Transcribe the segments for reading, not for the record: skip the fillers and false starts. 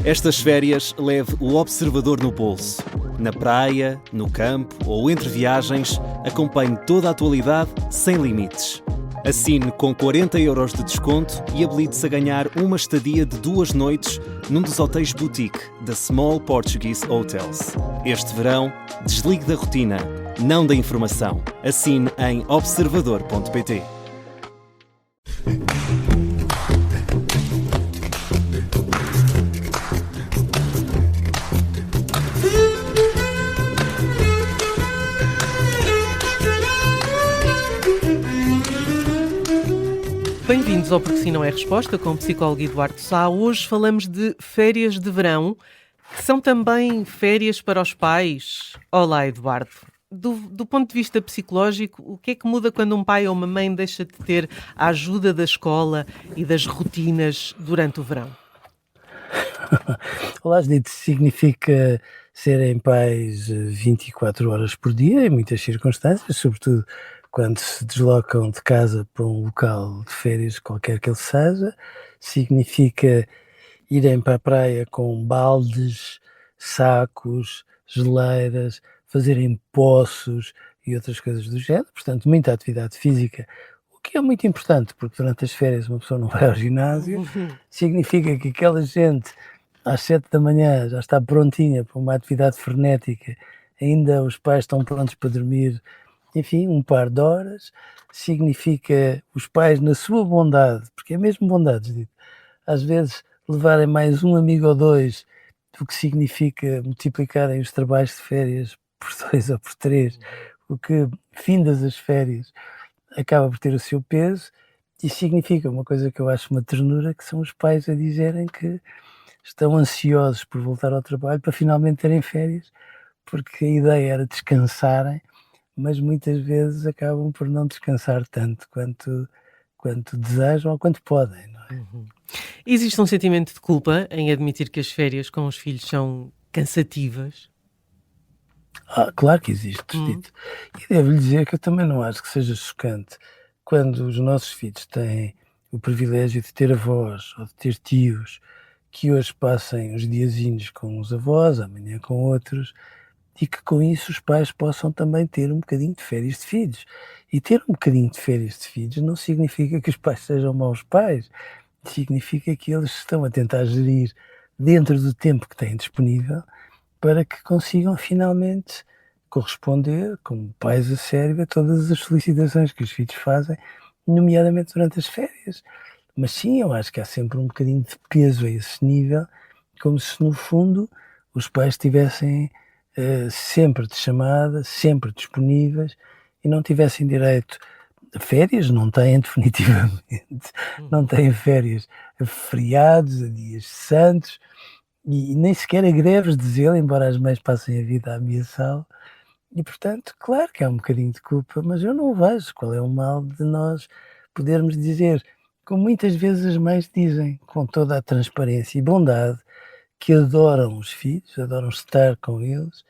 Estas férias leve o observador no bolso. Na praia, no campo ou entre viagens, acompanhe toda a atualidade sem limites. Assine com 40€ de desconto e habilite-se a ganhar uma estadia de 2 noites num dos hotéis boutique da Small Portuguese Hotels. Este verão, desligue da rotina, não da informação. Assine em observador.pt. Bem-vindos ao Porque Sim Não É Resposta, com o psicólogo Eduardo Sá. Hoje falamos de férias de verão, que são também férias para os pais. Olá, Eduardo. Do ponto de vista psicológico, o que é que muda quando um pai ou uma mãe deixa de ter a ajuda da escola e das rotinas durante o verão? Olá, Judite, significa serem pais 24 horas por dia, em muitas circunstâncias, sobretudo quando se deslocam de casa para um local de férias, qualquer que ele seja. Significa irem para a praia com baldes, sacos, geleiras, fazerem poços e outras coisas do género. Portanto, muita atividade física, o que é muito importante, porque durante as férias uma pessoa não vai ao ginásio. Significa que aquela gente às 7 da manhã já está prontinha para uma atividade frenética, ainda os pais estão prontos para dormir, enfim, um par de horas. Significa os pais, na sua bondade, porque é mesmo bondade, Judite, às vezes levarem mais um amigo ou dois, o que significa multiplicarem os trabalhos de férias por 2 ou por 3, o que, findas as férias, acaba por ter o seu peso. E significa uma coisa que eu acho uma ternura, que são os pais a dizerem que estão ansiosos por voltar ao trabalho para finalmente terem férias, porque a ideia era descansarem, mas muitas vezes acabam por não descansar tanto quanto desejam ou quanto podem, não é? Existe um sentimento de culpa em admitir que as férias com os filhos são cansativas? Claro que existe, Judite. E devo-lhe dizer que eu também não acho que seja chocante quando os nossos filhos têm o privilégio de ter avós ou de ter tios que hoje passem os diazinhos com os avós, amanhã com outros, e que com isso os pais possam também ter um bocadinho de férias de filhos. E ter um bocadinho de férias de filhos não significa que os pais sejam maus pais, significa que eles estão a tentar gerir dentro do tempo que têm disponível para que consigam finalmente corresponder, como pais a sério, a todas as solicitações que os filhos fazem, nomeadamente durante as férias. Mas sim, eu acho que há sempre um bocadinho de peso a esse nível, como se no fundo os pais estivessem sempre de chamada, sempre disponíveis e não tivessem direito a férias, não têm definitivamente, não têm férias a feriados, a dias santos e nem sequer a greves de zelo, embora as mães passem a vida a ameaçá-lo. E portanto, claro que há um bocadinho de culpa, mas eu não vejo qual é o mal de nós podermos dizer, como muitas vezes as mães dizem, com toda a transparência e bondade, que adoram os filhos, adoram estar com eles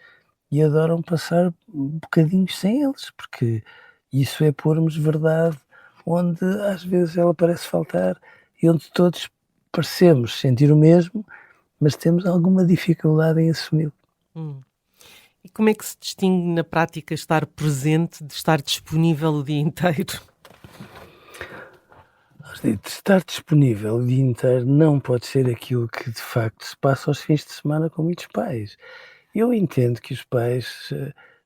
e adoram passar bocadinhos sem eles, porque isso é pormos verdade onde às vezes ela parece faltar e onde todos parecemos sentir o mesmo, mas temos alguma dificuldade em assumi-lo. E como é que se distingue na prática estar presente de estar disponível o dia inteiro? Estar disponível o dia inteiro não pode ser aquilo que de facto se passa aos fins de semana com muitos pais. Eu entendo que os pais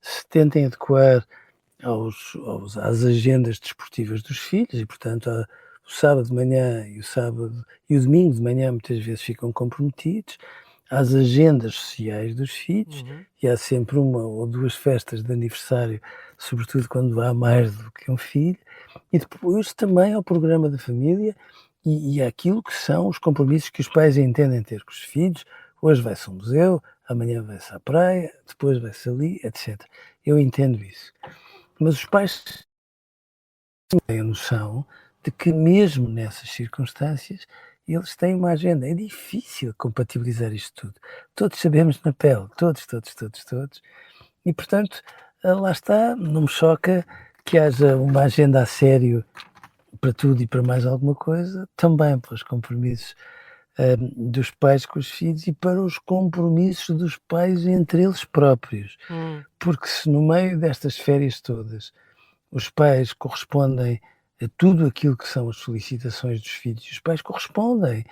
se tentem adequar às agendas desportivas dos filhos e, portanto, o sábado de manhã e o domingo de manhã muitas vezes ficam comprometidos às agendas sociais dos filhos e há sempre 1 ou 2 festas de aniversário, sobretudo quando há mais do que um filho, e depois também ao programa da família e àquilo que são os compromissos que os pais entendem ter com os filhos. Hoje vai-se ao museu, amanhã vai-se à praia, depois vai-se ali, etc. Eu entendo isso. Mas os pais têm a noção de que mesmo nessas circunstâncias eles têm uma agenda. É difícil compatibilizar isto tudo. Todos sabemos na pele, todos. E portanto, lá está, não me choca que haja uma agenda a sério para tudo e para mais alguma coisa, também para os compromissos dos pais com os filhos e para os compromissos dos pais entre eles próprios. Porque se no meio destas férias todas os pais correspondem a tudo aquilo que são as solicitações dos filhos, e os pais correspondem.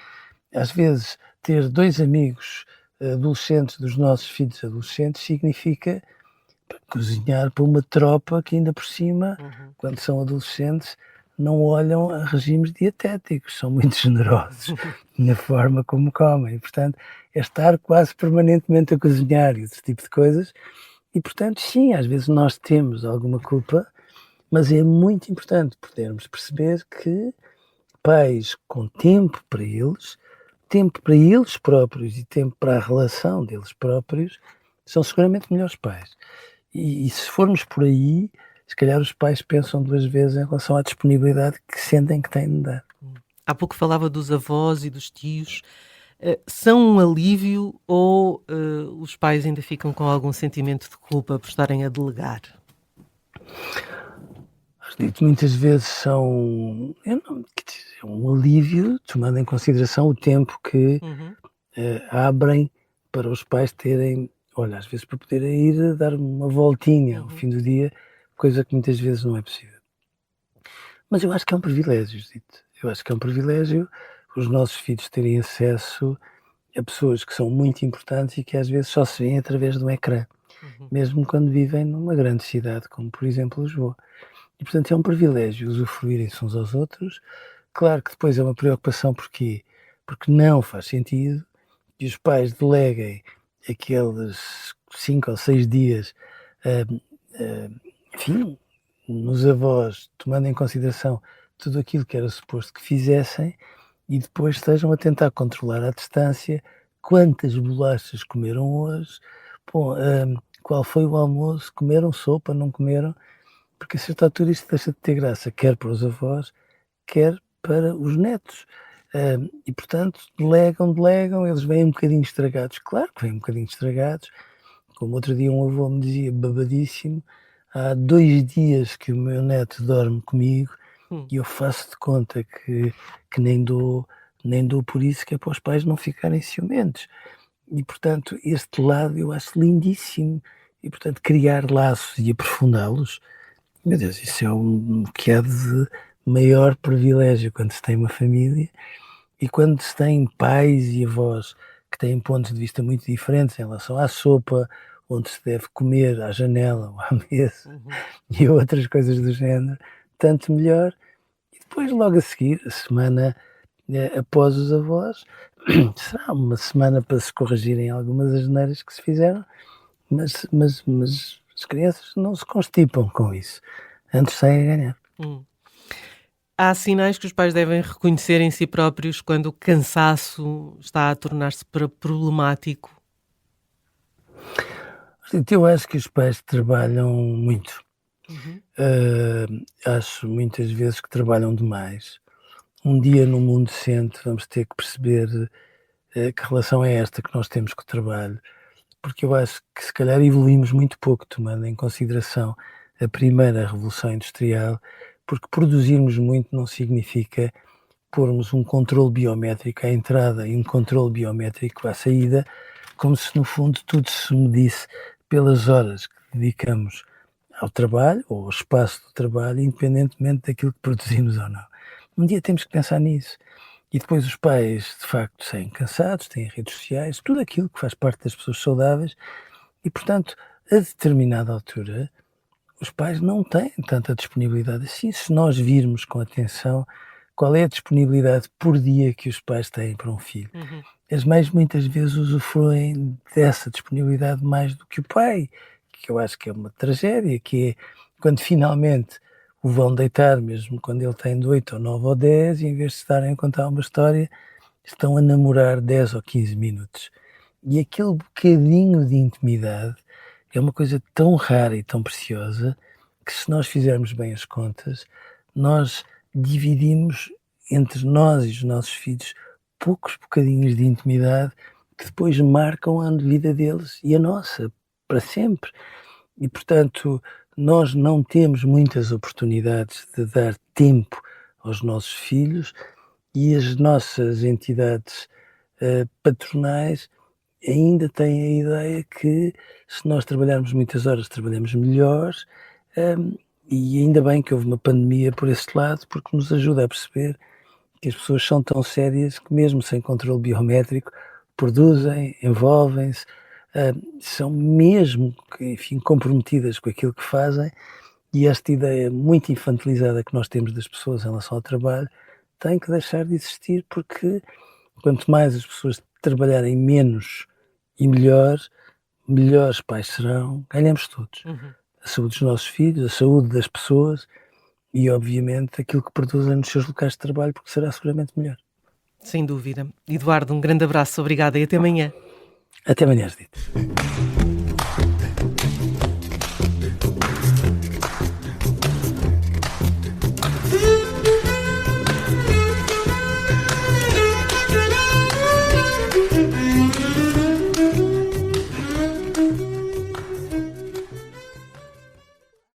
Às vezes, ter 2 amigos adolescentes dos nossos filhos adolescentes significa cozinhar para uma tropa que ainda por cima, quando são adolescentes, não olham a regimes dietéticos, são muito generosos na forma como comem. Portanto, é estar quase permanentemente a cozinhar e esse tipo de coisas. E, portanto, sim, às vezes nós temos alguma culpa, mas é muito importante podermos perceber que pais com tempo para eles próprios e tempo para a relação deles próprios, são seguramente melhores pais. E se formos por aí, se calhar os pais pensam 2 vezes em relação à disponibilidade que sentem que têm de dar. Há pouco falava dos avós e dos tios. São um alívio ou os pais ainda ficam com algum sentimento de culpa por estarem a delegar? Dito muitas vezes são um alívio, tomando em consideração o tempo que abrem para os pais terem, olha, às vezes para poderem ir dar uma voltinha ao fim do dia, coisa que muitas vezes não é possível. Mas eu acho que é um privilégio, Zito. Eu acho que é um privilégio os nossos filhos terem acesso a pessoas que são muito importantes e que às vezes só se veem através de um ecrã, mesmo quando vivem numa grande cidade, como por exemplo Lisboa. E, portanto, é um privilégio usufruírem-se uns aos outros. Claro que depois é uma preocupação, porquê? Porque não faz sentido que os pais deleguem aqueles 5 ou 6 dias, enfim, nos avós, tomando em consideração tudo aquilo que era suposto que fizessem, e depois estejam a tentar controlar à distância quantas bolachas comeram hoje, qual foi o almoço, comeram sopa, não comeram. Porque a certa altura isto deixa de ter graça, quer para os avós, quer para os netos. E, portanto, delegam, eles vêm um bocadinho estragados. Claro que vêm um bocadinho estragados. Como outro dia um avô me dizia, babadíssimo, há 2 dias que o meu neto dorme comigo e eu faço de conta que nem dou por isso, que é para os pais não ficarem ciumentos. E, portanto, este lado eu acho lindíssimo. E, portanto, criar laços e aprofundá-los, meu Deus, isso é um que há de maior privilégio quando se tem uma família e quando se tem pais e avós que têm pontos de vista muito diferentes em relação à sopa, onde se deve comer à janela ou à mesa e outras coisas do género, tanto melhor. E depois, logo a seguir, a semana após os avós, será uma semana para se corrigirem algumas asneiras que se fizeram, mas as crianças não se constipam com isso. Antes saem a ganhar. Há sinais que os pais devem reconhecer em si próprios quando o cansaço está a tornar-se problemático? Eu acho que os pais trabalham muito. Acho muitas vezes que trabalham demais. Um dia num mundo decente vamos ter que perceber que relação é esta que nós temos com o trabalho, porque eu acho que se calhar evoluímos muito pouco, tomando em consideração a primeira revolução industrial, porque produzirmos muito não significa pormos um controle biométrico à entrada e um controle biométrico à saída, como se no fundo tudo se medisse pelas horas que dedicamos ao trabalho ou ao espaço do trabalho, independentemente daquilo que produzimos ou não. Um dia temos que pensar nisso. E depois os pais, de facto, saem cansados, têm redes sociais, tudo aquilo que faz parte das pessoas saudáveis e, portanto, a determinada altura, os pais não têm tanta disponibilidade assim. Se nós virmos com atenção qual é a disponibilidade por dia que os pais têm para um filho, as mães muitas vezes usufruem dessa disponibilidade mais do que o pai, que eu acho que é uma tragédia, que é quando finalmente o vão deitar, mesmo quando ele tem de 8 ou 9 ou 10, e em vez de estarem a contar uma história, estão a namorar 10 ou 15 minutos. E aquele bocadinho de intimidade é uma coisa tão rara e tão preciosa que, se nós fizermos bem as contas, nós dividimos entre nós e os nossos filhos poucos bocadinhos de intimidade que depois marcam a vida deles e a nossa, para sempre. E, portanto, nós não temos muitas oportunidades de dar tempo aos nossos filhos e as nossas entidades patronais ainda têm a ideia que se nós trabalharmos muitas horas, trabalhamos melhor, e ainda bem que houve uma pandemia por esse lado, porque nos ajuda a perceber que as pessoas são tão sérias que mesmo sem controle biométrico produzem, envolvem-se, são mesmo, enfim, comprometidas com aquilo que fazem, e esta ideia muito infantilizada que nós temos das pessoas em relação ao trabalho tem que deixar de existir, porque quanto mais as pessoas trabalharem menos e melhor, melhores pais serão, ganhamos todos. A saúde dos nossos filhos, a saúde das pessoas e, obviamente, aquilo que produzem nos seus locais de trabalho, porque será seguramente melhor. Sem dúvida. Eduardo, um grande abraço, obrigada e até amanhã. Até amanhã, Judite.